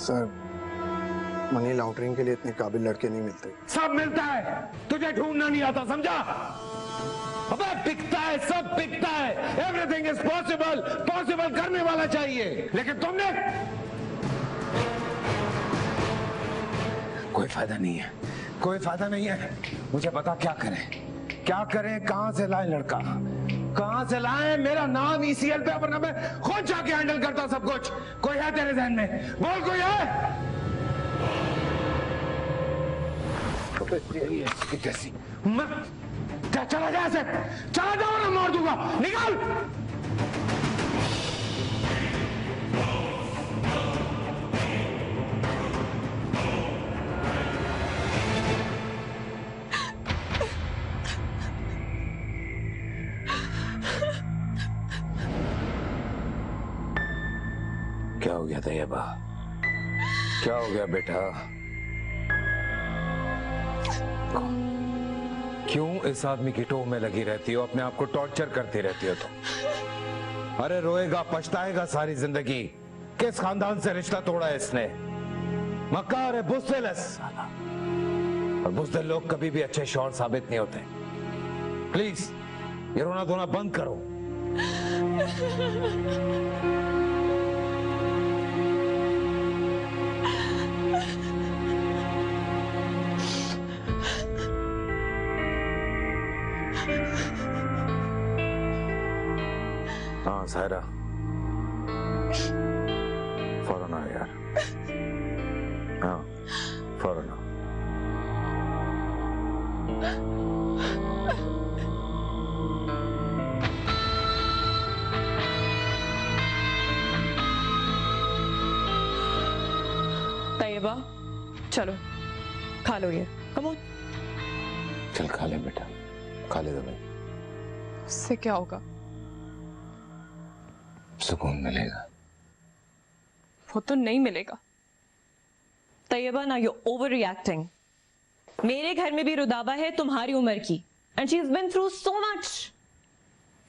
Sir, money laundering के लिए इतने काबिल लड़के नहीं मिलते। सब मिलता है, तुझे ढूंढना नहीं आता, समझा? अबे बिकता है, सब बिकता है। एवरीथिंग इज पॉसिबल, पॉसिबल करने वाला चाहिए। लेकिन तुमने कोई फायदा नहीं है, कोई फायदा नहीं है। मुझे बता क्या करें, क्या करें, कहां से लाए लड़का, कहां से लाए? मेरा नाम ECL पे, वरना मैं खुद जाके हैंडल करता सब कुछ। कोई है तेरे ध्यान में? बोल, कोई है? कैसी मत चला जा, से चला जाओ ना, मार दूंगा, निकाल। क्या हो गया तैयबा? क्या हो गया बेटा? क्यों इस आदमी की टोह में लगी रहती हो, अपने आप को टॉर्चर करती रहती हो तुम? अरे रोएगा, पछताएगा सारी जिंदगी। किस खानदान से रिश्ता तोड़ा है इसने? मक्कार है, बुज़दिल है साला। और बुज़दिल लोग कभी भी अच्छे शौहर साबित नहीं होते। प्लीज ये रोना धोना बंद करो। हाँ सायरा, फौरन आ यार। हाँ फौरन आ। तैयबा चलो खा लो ये, कम ऑन। चल खा ले बेटा, खा ले दो। उससे क्या होगा? सुकून मिलेगा। वो तो नहीं मिलेगा। तैयबा ना, यू ओवर रिएक्टिंग। मेरे घर में भी रुदाबा है तुम्हारी उम्र की, and she has been through so much.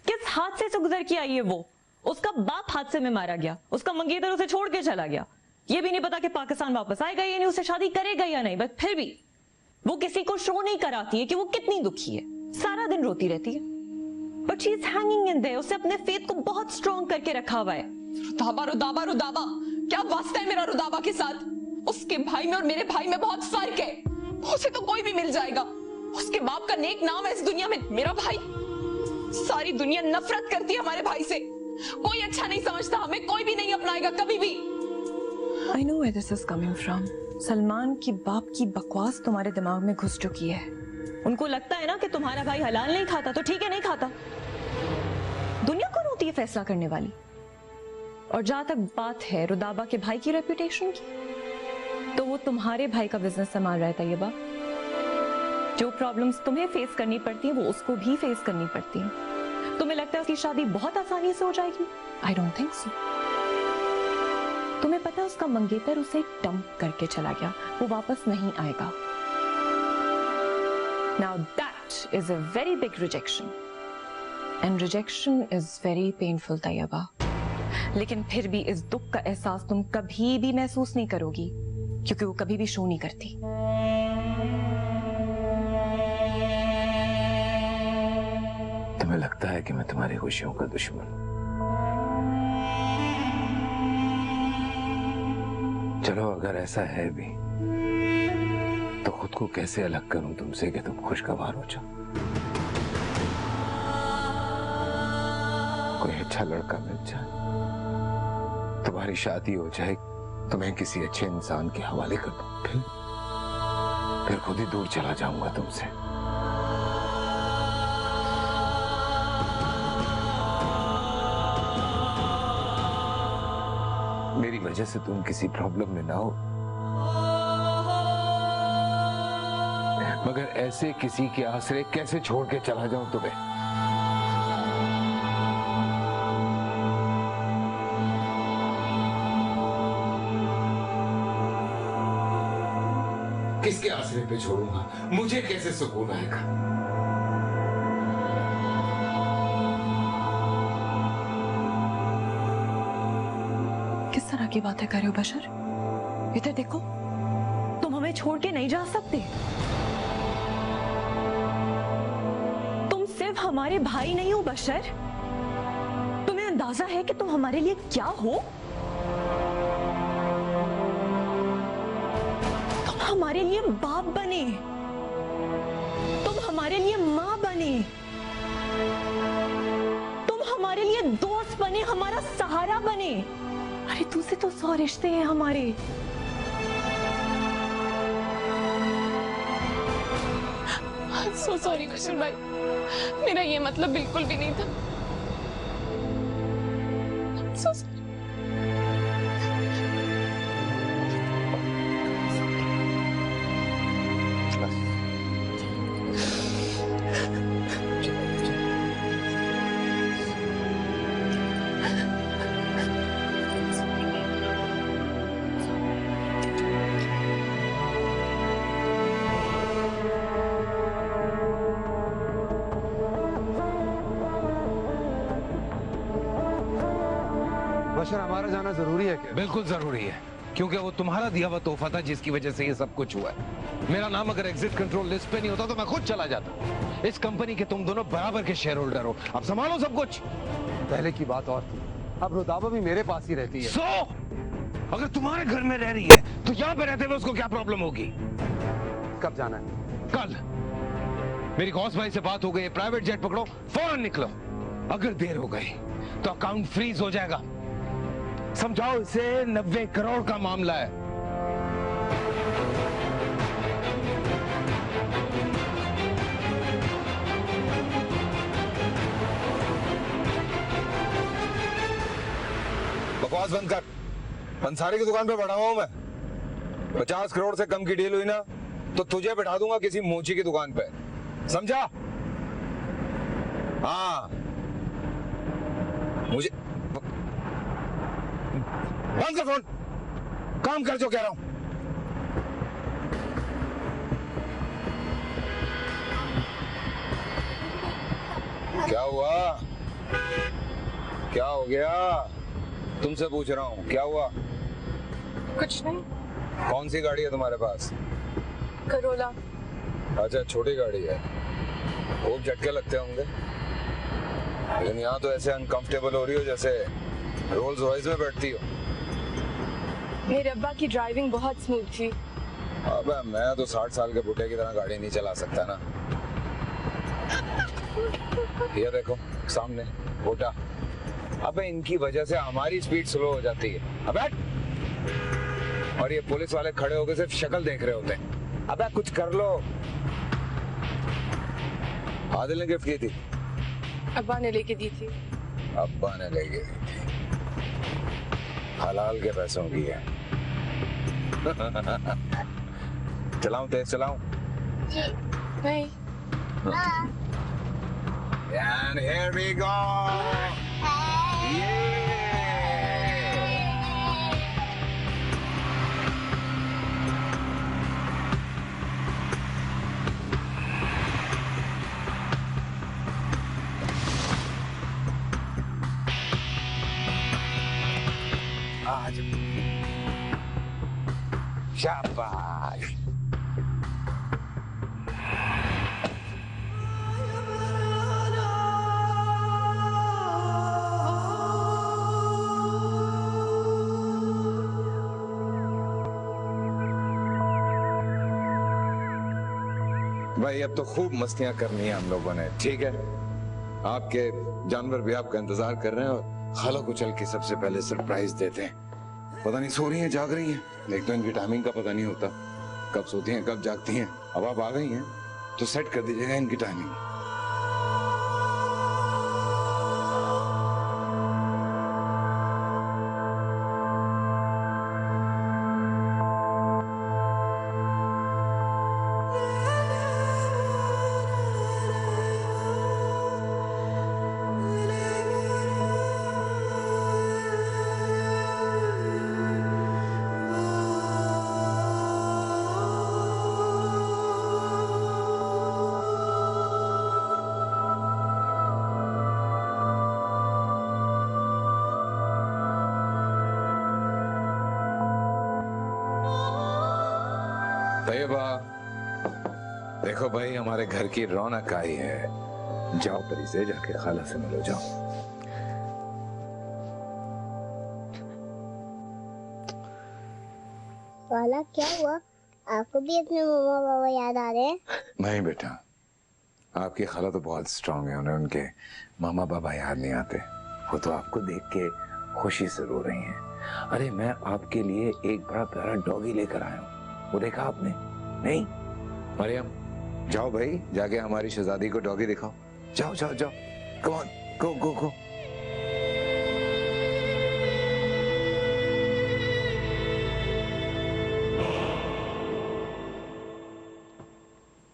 किस हादसे से गुजर के आई है वो? उसका बाप हादसे में मारा गया, उसका मंगेतर उसे छोड़ के चला गया। ये भी नहीं पता कि पाकिस्तान वापस आएगा या नहीं, उसे शादी करेगा या नहीं, बट फिर भी वो किसी को शो नहीं कराती है कि वो कितनी दुखी है। सारा दिन रोती रहती है, but she is hanging in their. उसने अपने फेथ को बहुत स्ट्रॉन्ग करके रखा हुआ है। रुदाबा रुदाबा रुदाबा, क्या वास्ता है मेरा रुदाबा के साथ? उसके भाई में और मेरे भाई में बहुत फर्क है। उसे तो कोई भी मिल जाएगा। उसके बाप का नेक नाम है इस दुनिया में। मेरा भाई, सारी दुनिया नफरत करती है हमारे भाई से। कोई अच्छा नहीं समझता हमें, कोई भी नहीं अपनाएगा कभी भी। I know where this is coming from. Salman की बाप की बकवास तुम्हारे दिमाग में घुस चुकी है। उनको लगता है ना कि तुम्हारा भाई हलाल नहीं खाता तो ठीक है, नहीं खाता। दुनिया कौन होती है फैसला करने वाली? और जहां तक बात है रुदाबा के भाई की रेपुटेशन की, तो वो तुम्हारे भाई का बिजनेस संभाल रहा है तैयबा। जो प्रॉब्लम्स तुम्हें फेस करनी पड़ती है वो उसको भी फेस करनी पड़ती है। तुम्हें लगता है उसकी शादी बहुत आसानी से हो जाएगी? I don't think so. तुम्हें पता है उसका मंगेतर उसे डंप करके चला गया, वो वापस नहीं आएगा। Now that is a very big rejection, and rejection is very painful, Taiba. लेकिन फिर भी इस दुख का एहसास तुम कभी भी महसूस नहीं करोगी, क्योंकि वो कभी भी शो नहीं करती। तुम्हें लगता है कि मैं तुम्हारी खुशियों का दुश्मन हूं? चलो अगर ऐसा है भी, तो खुद को कैसे अलग करूं तुमसे कि तुम खुशगवार हो जाओ। कोई अच्छा लड़का मिल जाए, तुम्हारी शादी हो जाए, तो मैं किसी अच्छे इंसान के हवाले कर दूं, फिर खुद ही दूर चला जाऊंगा तुमसे। मेरी वजह से तुम किसी प्रॉब्लम में ना हो, मगर ऐसे किसी के आसरे कैसे छोड़ के चला जाऊं तुम्हें? किसके आसरे पे छोड़ूंगा? मुझे कैसे सुकून आएगा? किस तरह की बातें कर रहे हो बशर? इधर देखो, तुम हमें छोड़ के नहीं जा सकते। तुम सिर्फ हमारे भाई नहीं हो बशर, तुम्हें अंदाजा है कि तुम हमारे लिए क्या हो? तुम हमारे लिए बाप बने, तुम हमारे लिए माँ बने, तुम हमारे लिए दोस्त बने, हमारा सहारा बने। अरे तुझसे तो 100 रिश्ते हैं हमारे। सो सॉरी कुशल भाई, मेरा ये मतलब बिल्कुल भी नहीं था। So sorry. बशर, हमारा जाना जरूरी है क्या? बिल्कुल जरूरी है, क्योंकि वो तुम्हारा दिया हुआ तोहफा था जिसकी वजह से ये सब कुछ हुआ है। मेरा नाम अगर एग्जिट कंट्रोल लिस्ट पे नहीं होता तो मैं खुद चला जाता। इस कंपनी के तुम दोनों बराबर के शेयर होल्डर हो, अब संभालो सब कुछ। पहले की बात और थी, अब रुदाबा भी मेरे पास ही रहती है। अगर तुम्हारे घर में रह रही है तो यहाँ पे रहते हुए उसको क्या प्रॉब्लम होगी? कब जाना है? कल। मेरी गौस भाई से बात हो गई, प्राइवेट जेट पकड़ो, फौरन निकलो। अगर देर हो गई तो अकाउंट फ्रीज हो जाएगा। समझाओ इसे, 90 करोड़ का मामला है। बकवास बंद कर। अंसारी की दुकान पे बैठा हुआ हूं मैं। 50 करोड़ से कम की डील हुई ना तो तुझे बैठा दूंगा किसी मोची की दुकान पे, समझा? हाँ, मुझे बंद कर फोन, काम कर जो कह रहा हूं। क्या हुआ? क्या हो गया? तुमसे पूछ रहा हूं, क्या हुआ? कुछ नहीं। कौन सी गाड़ी है तुम्हारे पास? करोला। अच्छा, छोटी गाड़ी है, खूब झटके लगते होंगे। लेकिन यहाँ तो ऐसे अनकंफर्टेबल हो रही हो जैसे रोल्स रॉयस में बैठती हो। मेरे अब्बा की ड्राइविंग बहुत स्मूथ थी। अबे मैं तो 60 साल के बुढ़े की तरह गाड़ी नहीं चला सकता ना। ये देखो सामने बोटा। अबे इनकी वजह से हमारी स्पीड स्लो हो जाती है। अबे और ये पुलिस वाले खड़े होकर सिर्फ शक्ल देख रहे होते हैं। अबे कुछ कर लो। आदिल ने गिफ्ट की थी? अब्बा ने लेके दी थी। अब्बा ने लेके दी थी, हलाल के पैसों की है। चलाऊं, तेज चलाऊं? नहीं। And here we go. Yeah. आज शाबाश। भाई अब तो खूब मस्तियां करनी है हम लोगों ने, ठीक है? आपके जानवर भी आपका इंतजार कर रहे हैं और खाला को चल के सबसे पहले सरप्राइज देते हैं। पता नहीं सो रही हैं जाग रही हैं, एक तो इनकी टाइमिंग का पता नहीं होता, कब सोती हैं कब जागती हैं। अब आप आ गई हैं तो सेट कर दीजिएगा इनकी टाइमिंग। तैयबा, देखो भाई हमारे घर की रौनक आई है। जाओ परी से जाके खाला से मिलो, जाओ। खाला क्या हुआ? आपको भी अपने मम्मा पापा याद आ रहे हैं? नहीं बेटा, आपकी खाला तो बहुत स्ट्रांग है, उन्हें उनके मामा पापा याद नहीं आते। वो तो आपको देख के खुशी से रो रही हैं। अरे मैं आपके लिए एक बड़ा प्यारा डॉगी लेकर आया हूँ, वो देखा आपने? नहीं? मरियम, जाओ भाई, जाके हमारी शहजादी को डॉगी दिखाओ। जाओ जाओ जाओ, come on, go go go.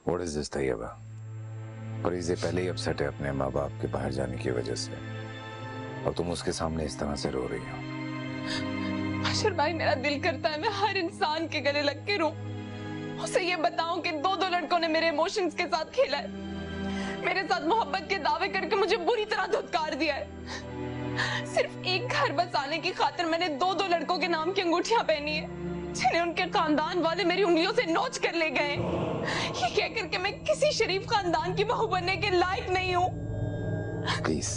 What is this, Tayyaba? फरीज़े पहले ही अपसेट है अपने माँ बाप के बाहर जाने की वजह से, और तुम उसके सामने इस तरह से रो रही हो। बशर भाई, मेरा दिल करता है मैं हर इंसान के गले लग के रो, उसे ये बताऊं कि दो लड़कों ने मेरे इमोशंस के साथ खेला है, मेरे साथ मोहब्बत के दावे करके मुझे बुरी तरह धुतकार दिया है। सिर्फ एक घर बसाने की खातिर मैंने दो लड़कों के नाम की अंगूठियां पहनी है, जिन्हें उनके खानदान वाले मेरी उंगलियों से नोच कर ले गए, ये कहकर के मैं किसी शरीफ खानदान की बहू बनने के लायक नहीं हूँ। प्लीज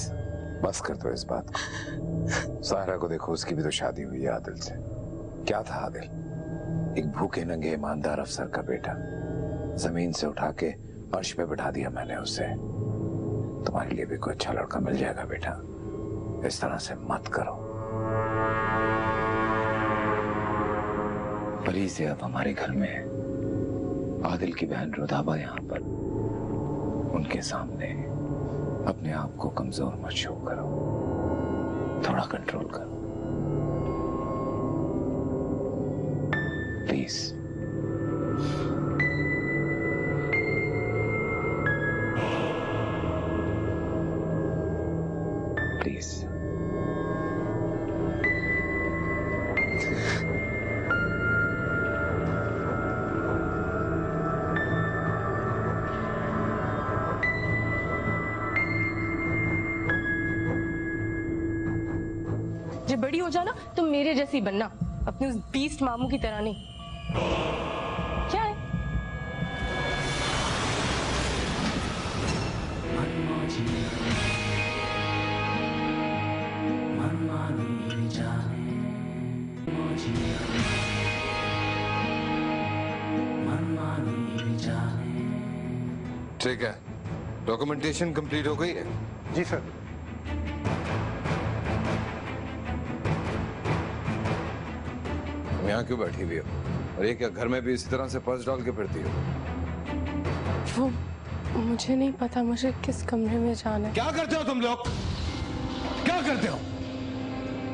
बस कर दो इस बात को। साहरा को देखो, उसकी भी तो शादी हुई है आदिल से। क्या था आदिल? एक भूखे नंगे ईमानदार अफसर का बेटा। जमीन से उठा के अर्श पे बैठा दिया मैंने उसे। तुम्हारे लिए भी कोई अच्छा लड़का मिल जाएगा बेटा, इस तरह से मत करो। परी से अब हमारे घर में आदिल की बहन रुदाबा यहाँ पर, उनके सामने अपने आप को कमजोर मत शो करो, थोड़ा कंट्रोल करो प्लीज। प्लीज जब बड़ी हो जाना तो मेरे जैसी बनना, अपने उस बीस्ट मामू की तरह नहीं। क्या है? ठीक है, डॉक्यूमेंटेशन कंप्लीट हो गई है? जी सर। तुम यहाँ क्यों बैठी हुई हो? और ये क्या घर में भी इसी तरह से पर्स डाल के फिरती हो? वो मुझे नहीं पता मुझे किस कमरे में जाना है। क्या करते हो तुम लोग? क्या करते हो?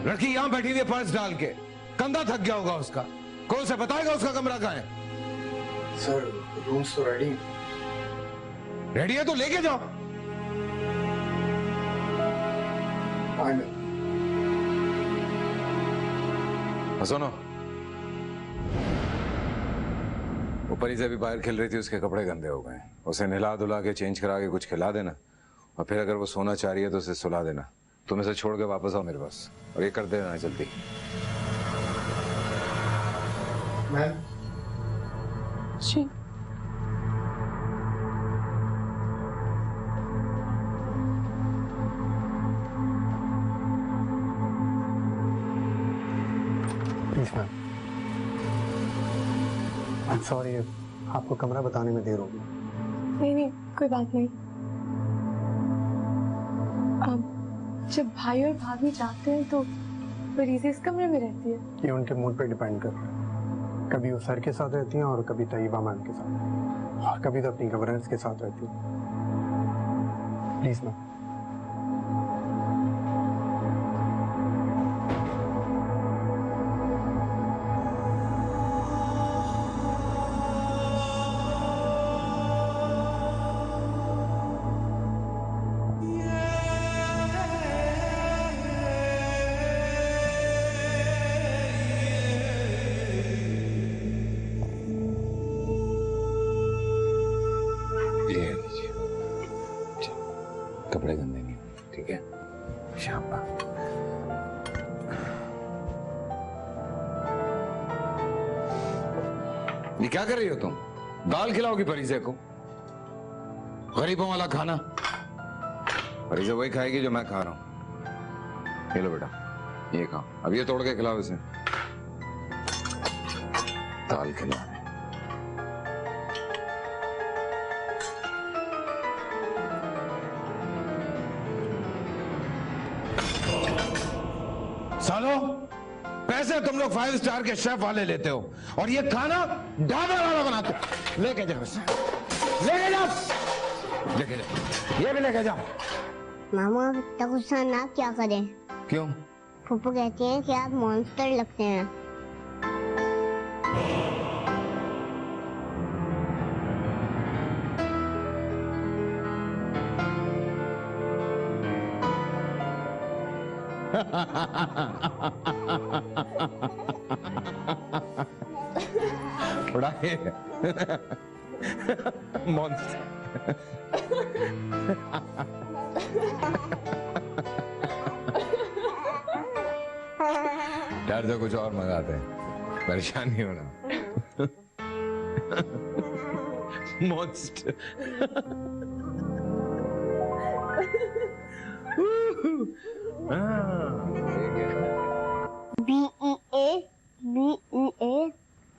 लड़की यहाँ बैठी हुई है पर्स डाल के, कंधा थक गया होगा उसका। कौन से बताएगा उसका कमरा कहाँ है? सर रूम्स तो रेडी हैं। रेडी है तो लेके जाओ। सुनो, ऊपर ही से भी बाहर खेल रही थी, उसके कपड़े गंदे हो गए, उसे नहला धुला के चेंज करा के कुछ खिला देना, और फिर अगर वो सोना चाह रही है तो उसे सुला देना। तुम इसे छोड़ के वापस आओ मेरे पास, और ये कर देना जल्दी। Ma'am ji please ma'am, I am sorry, आपको कमरा बताने में देर हो गई। नहीं नहीं कोई बात नहीं। अब जब भाई और भाभी जाते हैं तो परीज़े इस कमरे में रहती है। ये उनके मूड पे डिपेंड करता है, कभी वो सर के साथ रहती हैं और कभी तैयबा मैम के साथ, और कभी तो अपनी गवर्नेंस के साथ रहती है। Please ma'am. कपड़े ये क्या कर रही हो तुम? दाल खिलाओगी फरीजे को? गरीबों वाला खाना। फरीजा वही खाएगी जो मैं खा रहा हूं। ये लो बेटा, ये खाओ। अब ये तोड़ के खिलाओ इसे। दाल खिलाओ। सालो, पैसे तुम लोग 5 स्टार के शेफ वाले लेते हो और ये खाना ढाबे वाला बनाते हो। लेके जाओ इसे, लेके जाओ, लेके जाओ, ये भी लेके जाओ। मामा इतना गुस्सा ना क्या करें। क्यों? फूफू कहती हैं कि आप मॉन्स्टर लगते हैं। बड़ा है मॉन्स्टर। यार तो कुछ और मंगाते हैं, परेशान नहीं होना। Monster.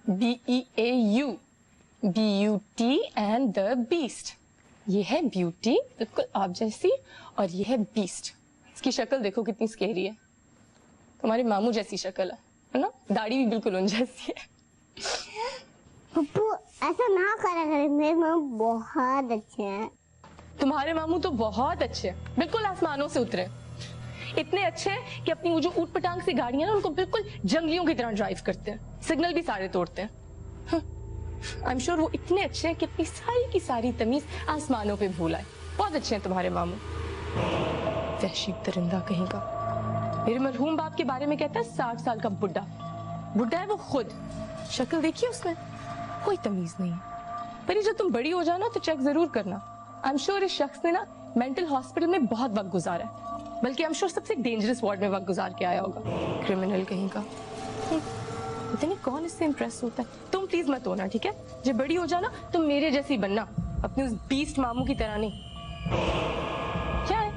BEAU, beauty and the beast. ये है ब्यूटी, बिल्कुल आप जैसी, और ये है बीस्ट। इसकी शक्ल देखो कितनी स्केरी है। तुम्हारे मामू जैसी शक्ल है ना? दाढ़ी भी बिल्कुल उन जैसी है। फूफू ऐसा ना करा करें, मेरे मामू बहुत अच्छे हैं। तुम्हारे मामू तो बहुत अच्छे हैं, बिल्कुल आसमानों से उतरे। इतने अच्छे हैं कि अपनी वो जो ऊट पटांग सी गाड़ियां ना, उनको बिल्कुल जंगलियों की तरह ड्राइव करते हैं, सिग्नल भी सारे तोड़ते हैं। आई एम श्योर वो इतने अच्छे हैं कि अपनी सारी की सारी तमीज आसमानों पे भूल आए। बहुत अच्छे हैं तुम्हारे मामू। वहशी दरिंदा कहीं का। मेरे मरहूम बाप के बारे में कहता है 60 साल का बुढ़ा। बुढ़ा है वो खुद, शक्ल देखिए उसमें, कोई तमीज नहीं है। पर ये जब तुम बड़ी हो जाओ ना तो चेक जरूर करना। आई एम श्योर इस शख्स ने ना मेंटल हॉस्पिटल में बहुत वक्त गुजारा है, बल्कि आई एम श्योर सबसे डेंजरस वार्ड में वक्त गुजार के आया होगा। क्रिमिनल कहीं का। पता नहीं कौन इससे इंप्रेस होता है। तुम प्लीज मत होना, ठीक है? जब बड़ी हो जाओ ना तुम मेरे जैसी बनना, अपने उस बीस्ट मामू की तरह नहीं। क्या है?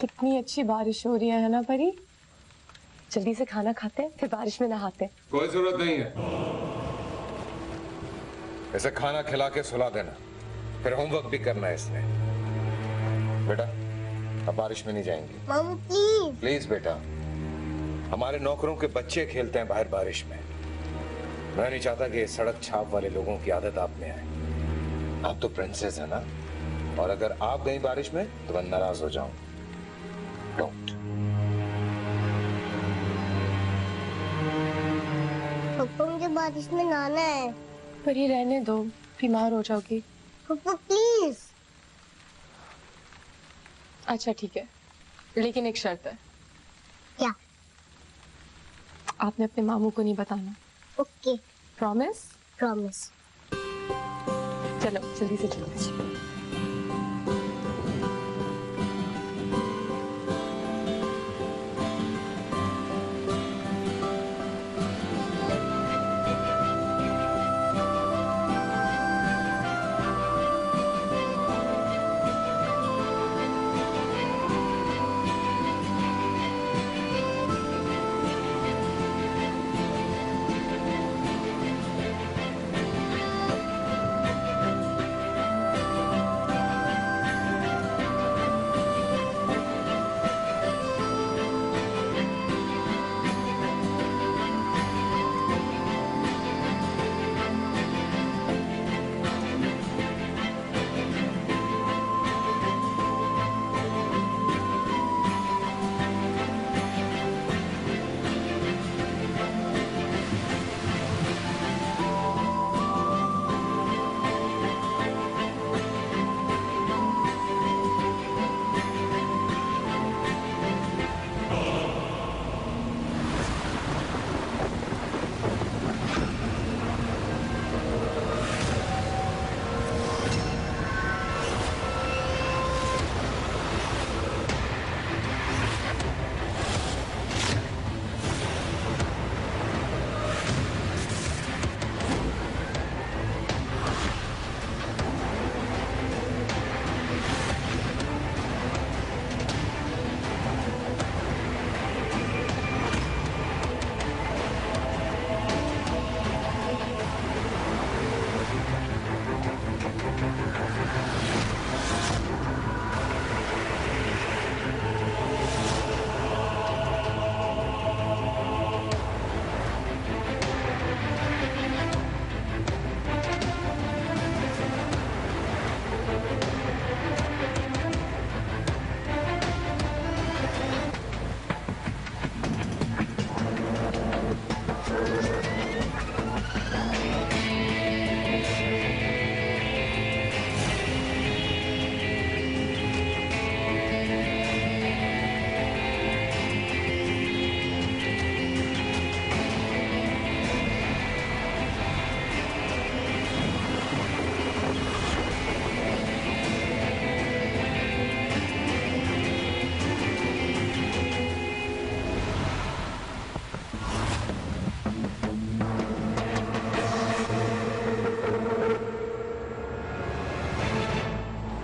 कितनी अच्छी बारिश हो रही है ना परी? जल्दी से खाना खाते हैं, फिर बारिश में नहाते हैं। कोई जरूरत नहीं है, इसे खाना खिला के सुला देना, फिर होमवर्क भी करना है इसने। बेटा अब बारिश में नहीं जाएंगे। मामू प्लीज। प्लीज बेटा, हमारे नौकरों के बच्चे खेलते हैं बाहर बारिश में। मैं नहीं चाहता कि सड़क छाप वाले लोगों की आदत आप में आए। आप तो प्रिंसेस है ना, और अगर आप गई बारिश में तो मैं नाराज हो जाऊं। डोंट। पापा मुझे बारिश में नहाना है। पर ये रहने दो, बीमार हो जाओगी। पापा प्लीज। अच्छा ठीक है, लेकिन एक शर्त है। क्या? आपने अपने मामू को नहीं बताना। Okay promise? प्रॉमिस। चलो जल्दी से चलो।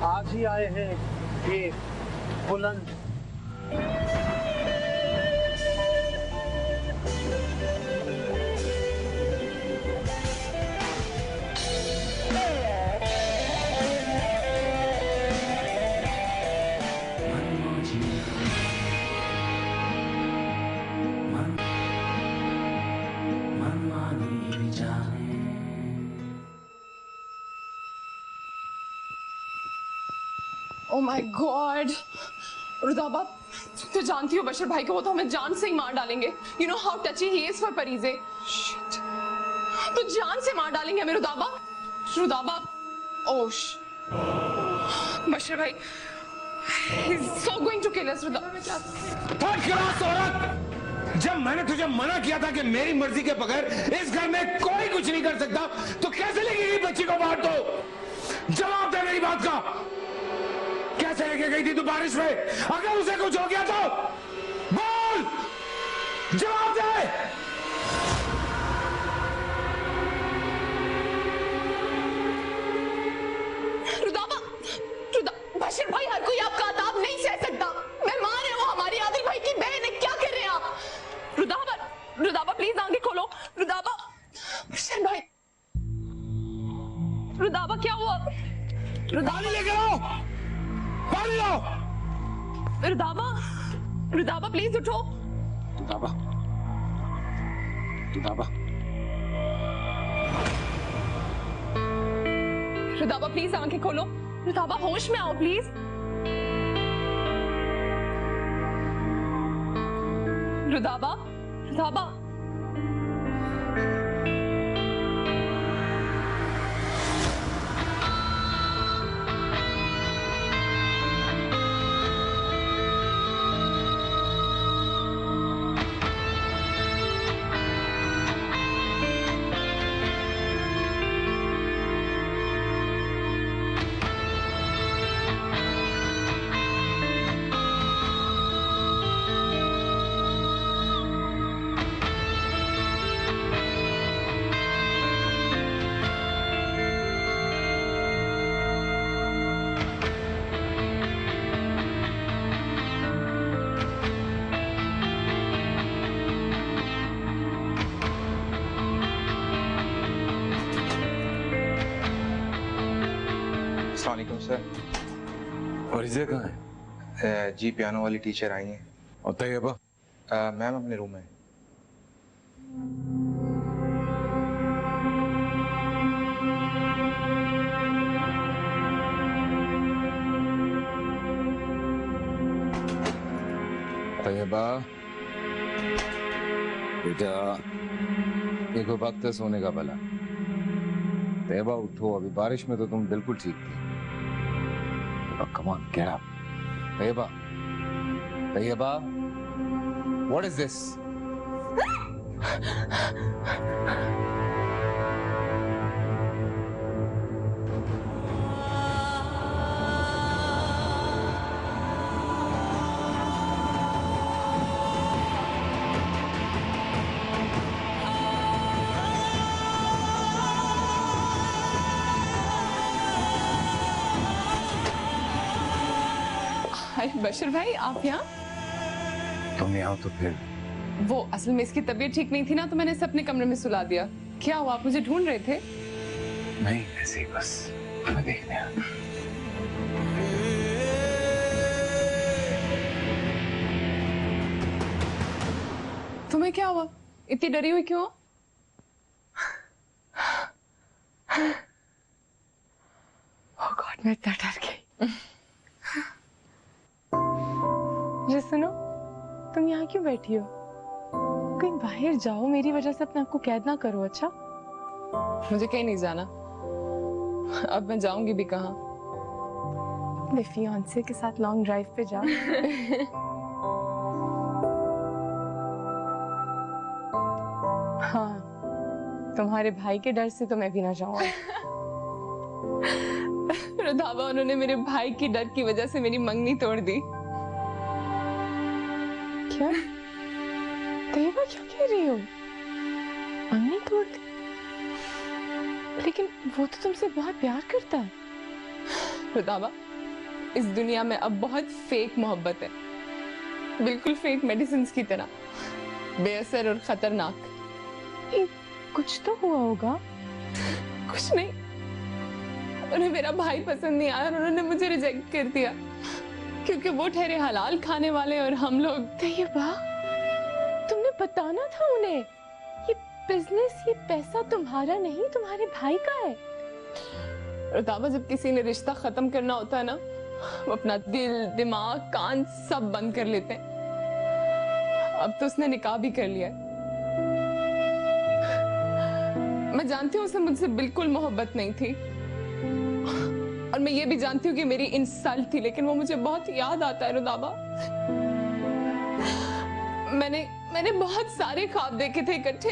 आज ही आए हैं ये बुलंद Oh my God! रुदाबा, तो जानती हो बशर भाई को, वो तो हमें जान से ही मार डालेंगे। You know how touchy he is for परीजे। Shit! तो जान से मार डालेंगे हमें रुदाबा। रुदाबा, ओश। बशर भाई, he's so going to kill us रुदाबा। औरत! जब मैंने तुझे मना किया था कि मेरी मर्जी के बगैर इस घर में कोई कुछ नहीं कर सकता, तो कैसे लेके गई बच्ची को बाहर? तो जवाब दे मेरी बात का। कैसे लेके गई थी तू बारिश में? अगर उसे कुछ हो गया तो बोल, जवाब दे। रुदाबा, बशर भाई, हर कोई आपका अताब नहीं सह सकता। मेहमान है वो हमारी, आदिल भाई की बहन है। क्या कर रहे हैं आप? रुदाबा, रुदाबा प्लीज आंखें खोलो। रुदाबा, बशर भाई, रुदाबा क्या हुआ? पानी लेके आओ, पानी लाओ। रुदाबा, रुदाबा प्लीज उठो। रुदाबा, रुदाबा, रुदाबा प्लीज आंखें खोलो। रुदाबा होश में आओ प्लीज। रुदाबा, रुदाबा, वालेकुम सर। फरीजे कहाँ है? जी पियानो वाली टीचर आई हैं। और तैयबा? मैम अपने रूम में। तैयबा बेटा, ये कोई वक्त है सोने का भला? तैयबा उठो, अभी बारिश में तो तुम बिल्कुल ठीक थी। Come on, get up. Taiba, Taiba, what is this? अरे बशीर भाई, आप यहाँ? तुम यहाँ तो फिर? वो असल में इसकी तबीयत ठीक नहीं थी ना, तो मैंने इसे अपने कमरे में सुला दिया। क्या हुआ, आप मुझे ढूंढ रहे थे? नहीं, ऐसे ही बस मैं देखने आया। तुम्हें क्या हुआ? इतनी डरी हुई क्यों? ओह गॉड, मैं इतना डर गई। जी सुनो, तुम यहाँ क्यों बैठी हो? कहीं बाहर जाओ, मेरी वजह से अपने आप को कैद ना करो। अच्छा? मुझे कहीं नहीं जाना। अब मैं जाऊंगी भी कहाँ? अपने फियांसे के साथ लॉन्ग ड्राइव पे जा। हाँ, तुम्हारे भाई के डर से तो मैं भी ना जाऊंगी। रंधावा, उन्होंने मेरे भाई की डर की वजह से मेरी मंगनी तोड़ दी। क्या? तैयबा क्या कह रही हो? मंगनी तोड़ दी? लेकिन वो तो तुमसे बहुत प्यार करता है। रंधावा, इस दुनिया में अब बहुत फेक मोहब्बत है, बिल्कुल फेक मेडिसिन की तरह, बेअसर और खतरनाक। कुछ तो हुआ होगा। कुछ नहीं, उन्हें मेरा भाई पसंद नहीं आया और उन्होंने मुझे रिजेक्ट कर दिया, क्योंकि वो ठहरे हलाल खाने वाले और हम लोग। तैयबा, तुमने बताना था उन्हें। ये बिजनेस, ये पैसा तुम्हारा नहीं, तुम्हारे भाई का है। रंधावा, जब किसी ने रिश्ता खत्म करना होता है ना, वो अपना दिल, दिमाग, कान सब बंद कर लेते हैं। अब तो उसने निकाह भी कर लिया है। मैं जानती हूँ उसे मुझसे बिल्कुल मोहब्बत नहीं थी, और मैं ये भी जानती हूँ कि मेरी इंसल्ट थी, लेकिन वो मुझे बहुत याद आता है रंधावा। मैंने बहुत सारे ख्वाब देखे थे इकट्ठे,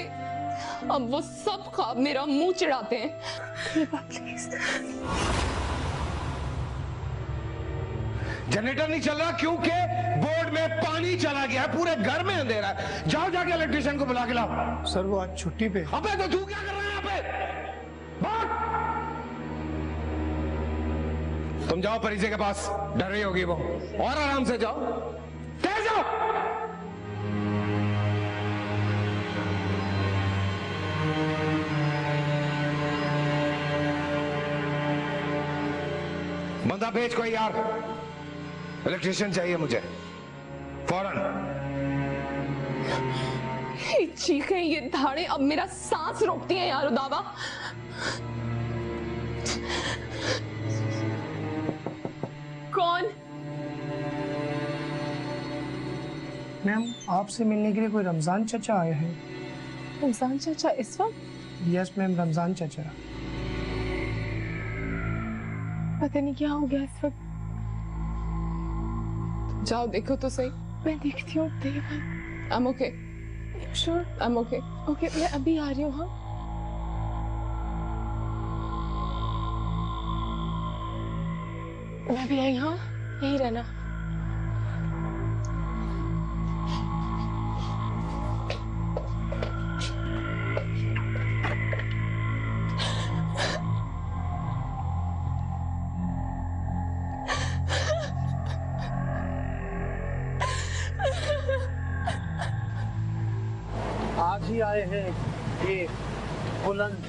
अब वो सब ख्वाब मेरा मुंह चिढ़ाते हैं। जनरेटर नहीं चल रहा क्योंकि बोर्ड में पानी चला गया, पूरे घर में अंधेरा है। जाओ जाके इलेक्ट्रिशियन को बुला के लाओ। सर वो आज छुट्टी पे। अबे तो तू क्या कर रहा है यहाँ पे? भाग! तुम जाओ परिचय के पास, डर रही होगी वो, और आराम से जाओ, तेज जाओ। बंदा भेज कोई यार, इलेक्ट्रिशियन चाहिए मुझे फौरन। ये चीखें, ये धाड़े अब मेरा सांस रोकती हैं यार रंधावा। कौन? मैम, आपसे मिलने के लिए कोई रमजान चाचा आए हैं। रमजान चाचा इस वक्त? यस मैम, रमजान चाचा। पता नहीं क्या हो गया इस वक्त। जाओ देखो तो सही। मैं देखती हूँ। I'm okay. Sure? I'm okay. Okay, मैं अभी आ रही हूँ। हाँ, मैं भी आई। हाँ, यही रहना। आज ही आए हैं ये बुलंद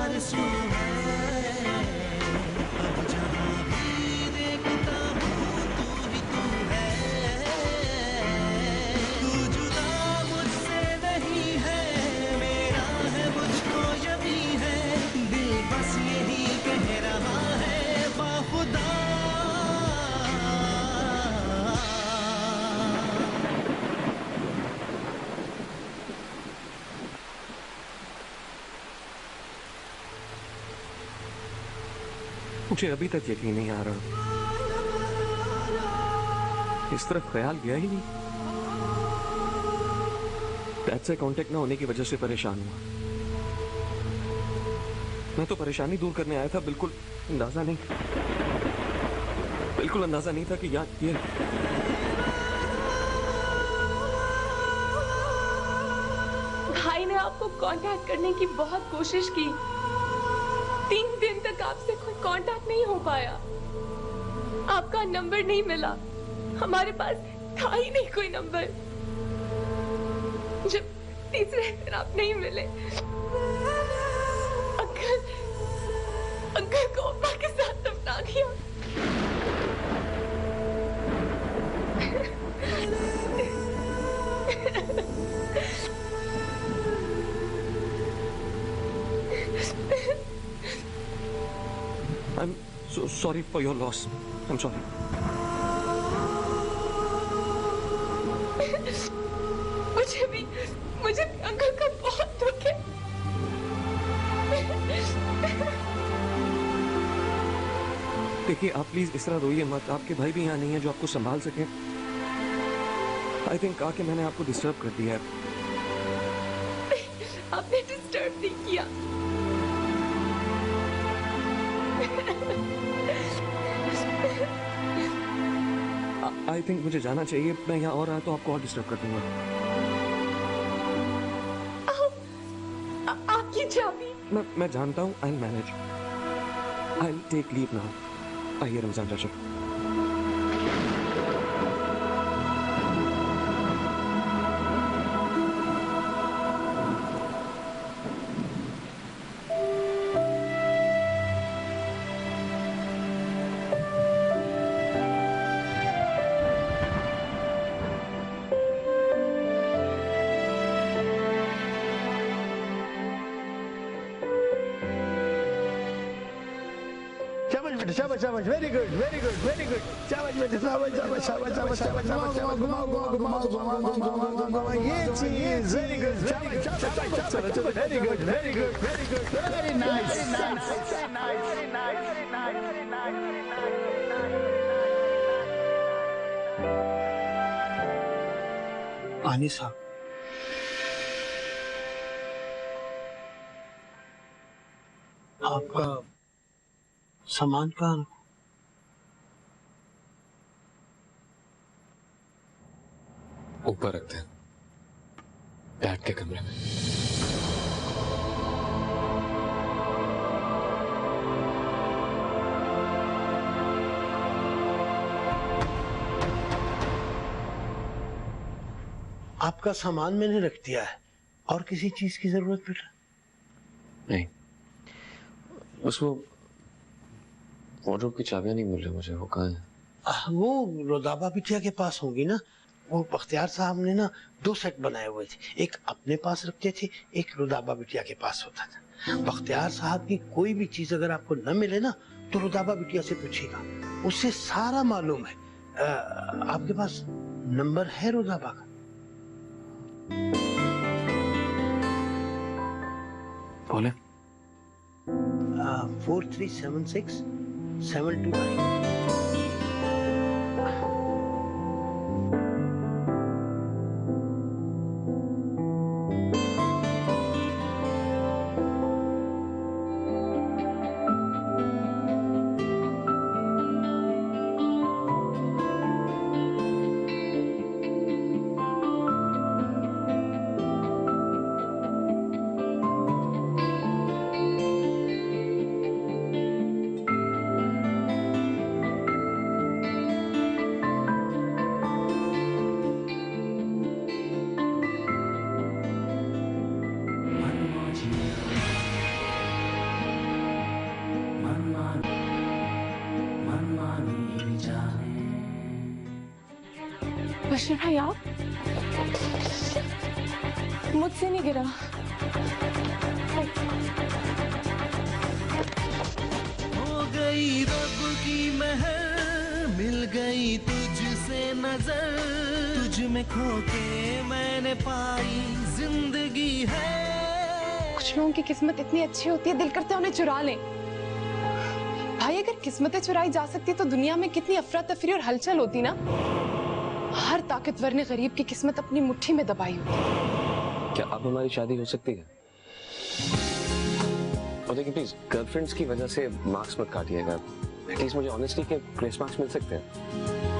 आरज़ू है, अब जहाँ भी देखता हूँ तू ही तू है। तू जुदा मुझसे नहीं है, मेरा है मुझको यकीन है, दिल बस यही कह रहा है बाखुदा। मुझे अभी तक यकीन नहीं आ रहा, इस तरफ ख्याल गया ही नहीं। डैड से कांटेक्ट ना होने की वजह से परेशान हुआ। मैं तो परेशानी दूर करने आया था, बिल्कुल अंदाजा नहीं था कि ये भाई ने आपको कांटेक्ट करने की बहुत कोशिश की, 3 दिन तक आपसे कोई कांटेक्ट नहीं हो पाया, आपका नंबर नहीं मिला, हमारे पास था ही नहीं कोई नंबर। जब तीसरे दिन आप नहीं मिले, अंकल को अब्बा के साथ दफना दिया। I'm so sorry for your loss. I'm sorry. मुझे भी अंकल का बहुत दुख है। देखिए, आप प्लीज इस तरह रोइए मत। आपके भाई भी यहाँ नहीं है जो आपको संभाल सके। आई थिंक आके मैंने आपको डिस्टर्ब कर दिया है। आपने डिस्टर्ब नहीं किया। आई थिंक मुझे जाना चाहिए। मैं यहाँ और आया तो आपको और डिस्टर्ब कर दूंगा। आपकी चाबी। मैं जानता हूँ। I manage. I take leave now. आइए रमजान चाचा। शाबाश, very good, very good, very good. शाबाश बेटे, शाबाश, शाबाश, शाबाश, शाबाश, शाबाश, शाबाश, घुमाओ। ये चीज वेरी गुड, शाबाश, शाबाश, चलो, very good, very good, very good, very nice, very nice, very nice, very nice, very nice, very nice. Anisa, आपका सामान कहाँ? ऊपर रखते हैं, डैड के कमरे में। आपका सामान मैंने रख दिया है। और किसी चीज की जरूरत बेटा? नहीं, बस वो वार्डरोब की चाबियां नहीं मिल रही मुझे। वो कहाँ है? वो रोदाबा बिटिया के पास होंगी ना। वो बख्तियार साहब ने ना 2 सेट बनाए हुए थे, एक अपने पास रखते थे, एक रोदाबा बिटिया के पास होता था। बख्तियार साहब की कोई भी चीज अगर आपको न मिले ना तो रोदाबा बिटिया से पूछेगा, उससे सारा मालूम है। आपके पास नंबर है रोदाबा का? बोले। 4376 729। बशीर भाई आप? मुझसे नहीं गिरा। हो गई रब की महर, मिल गई तुझसे नजर, तुझ में खो के मैंने पाई जिंदगी है। कुछ लोगों की किस्मत इतनी अच्छी होती है, दिल करता है उन्हें चुरा लें। भाई अगर किस्मतें चुराई जा सकती तो दुनिया में कितनी अफरा तफरी और हलचल होती ना। हर ताकतवर ने गरीब की किस्मत अपनी मुट्ठी में दबाई होती। क्या अब हमारी शादी हो सकती है? और देखिए प्लीज, गर्लफ्रेंड्स की वजह से मार्क्स मत काटिएगा। एटलीस्ट मुझे ऑनेस्टली के ग्रेस मार्क्स मिल सकते हैं।